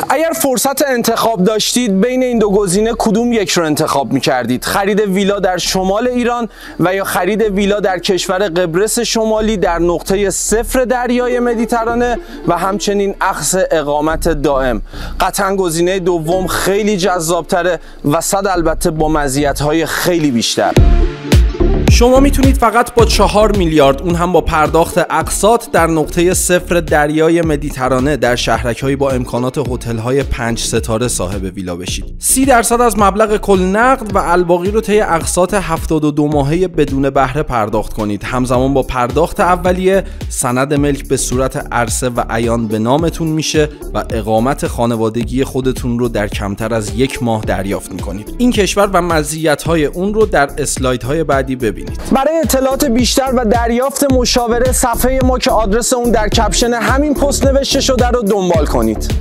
اگر فرصت انتخاب داشتید بین این دو گزینه کدوم یک رو انتخاب می‌کردید؟ خرید ویلا در شمال ایران و یا خرید ویلا در کشور قبرس شمالی در نقطه صفر دریای مدیترانه و همچنین اخذ اقامت دائم؟ قطعاً گزینه دوم خیلی جذاب‌تره و صد البته با مزیت‌های خیلی بیشتر. شما میتونید فقط با 4 میلیارد اون هم با پرداخت اقساط در نقطه صفر دریای مدیترانه در شهرک‌هایی با امکانات هتل‌های 5 ستاره صاحب ویلا بشید. 30% از مبلغ کل نقد و الباقی رو طی اقساط 72 ماهه بدون بهره پرداخت کنید. همزمان با پرداخت اولیه سند ملک به صورت عرضه و عیان به نامتون میشه و اقامت خانوادگی خودتون رو در کمتر از 1 ماه دریافت میکنید. این کشور و مزیت‌های اون رو در اسلایدهای بعدی ببینید. برای اطلاعات بیشتر و دریافت مشاوره صفحه ما که آدرس اون در کپشن همین پست نوشته شده رو دنبال کنید.